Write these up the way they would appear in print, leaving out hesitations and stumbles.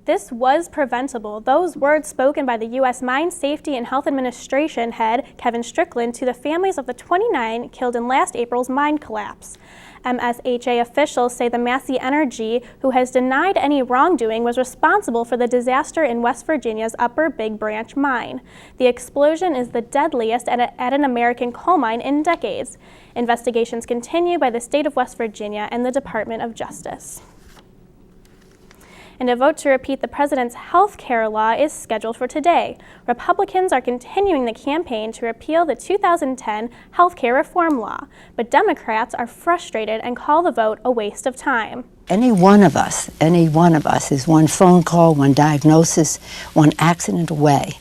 This was preventable. Those words spoken by the U.S. Mine Safety and Health Administration head Kevin Strickland to the families of the 29 killed in last April's mine collapse. MSHA officials say the Massey Energy, who has denied any wrongdoing, was responsible for the disaster in West Virginia's Upper Big Branch mine. The explosion is the deadliest at an American coal mine in decades. Investigations continue by the state of West Virginia and the Department of Justice. And a vote to repeat the president's health care law is scheduled for today. Republicans are continuing the campaign to repeal the 2010 health care reform law, but Democrats are frustrated and call the vote a waste of time. Any one of us is one phone call, one diagnosis, one accident away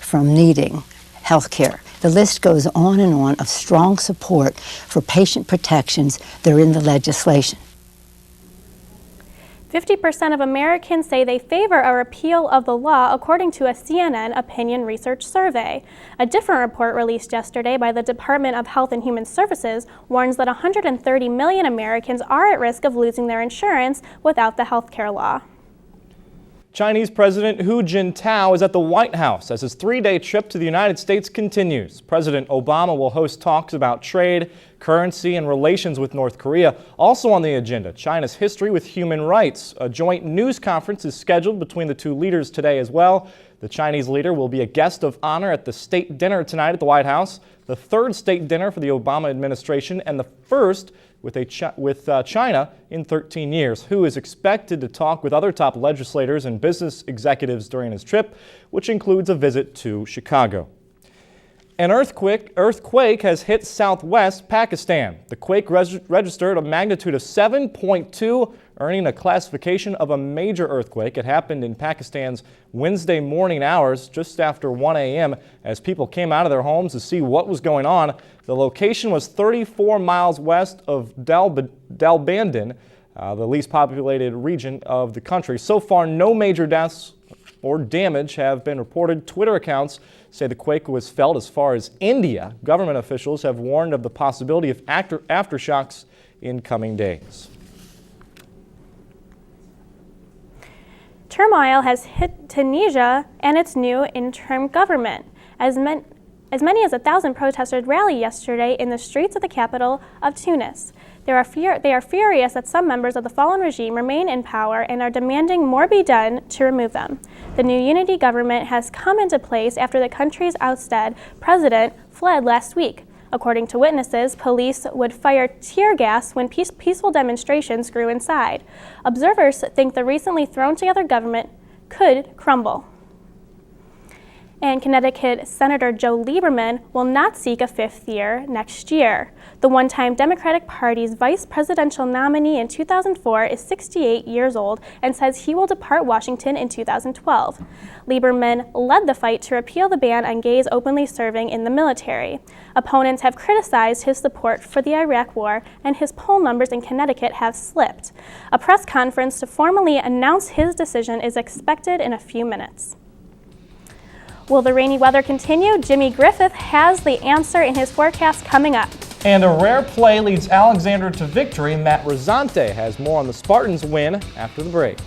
from needing health care. The list goes on and on of strong support for patient protections that are in the legislation. 50% of Americans say they favor a repeal of the law, according to a CNN opinion research survey. A different report released yesterday by the Department of Health and Human Services warns that 130 million Americans are at risk of losing their insurance without the health care law. Chinese President Hu Jintao is at the White House as his three-day trip to the United States continues. President Obama will host talks about trade, currency, and relations with North Korea. Also on the agenda, China's history with human rights. A joint news conference is scheduled between the two leaders today as well. The Chinese leader will be a guest of honor at the state dinner tonight at the White House, the third state dinner for the Obama administration and the first with China in 13 years. Hu is expected to talk with other top legislators and business executives during his trip, which includes a visit to Chicago. An earthquake has hit southwest Pakistan. The quake registered a magnitude of 7.2, earning a classification of a major earthquake. It happened in Pakistan's Wednesday morning hours, just after 1 a.m. as people came out of their homes to see what was going on. The location was 34 miles west of Dalbandin, the least populated region of the country. So far, no major deaths or damage have been reported. Twitter accounts say the quake was felt as far as India. Government officials have warned of the possibility of aftershocks in coming days. Turmoil has hit Tunisia and its new interim government. As many as 1,000 protesters rallied yesterday in the streets of the capital of Tunis. They are furious that some members of the fallen regime remain in power and are demanding more be done to remove them. The new unity government has come into place after the country's ousted president fled last week. According to witnesses, police would fire tear gas when peaceful demonstrations grew inside. Observers think the recently thrown together government could crumble. And Connecticut Senator Joe Lieberman will not seek a fifth year next year. The one-time Democratic Party's vice presidential nominee in 2004 is 68 years old and says he will depart Washington in 2012. Lieberman led the fight to repeal the ban on gays openly serving in the military. Opponents have criticized his support for the Iraq War, and his poll numbers in Connecticut have slipped. A press conference to formally announce his decision is expected in a few minutes. Will the rainy weather continue? Jimmy Griffith has the answer in his forecast coming up. And a rare play leads Alexander to victory. Matt Rosante has more on the Spartans' win after the break.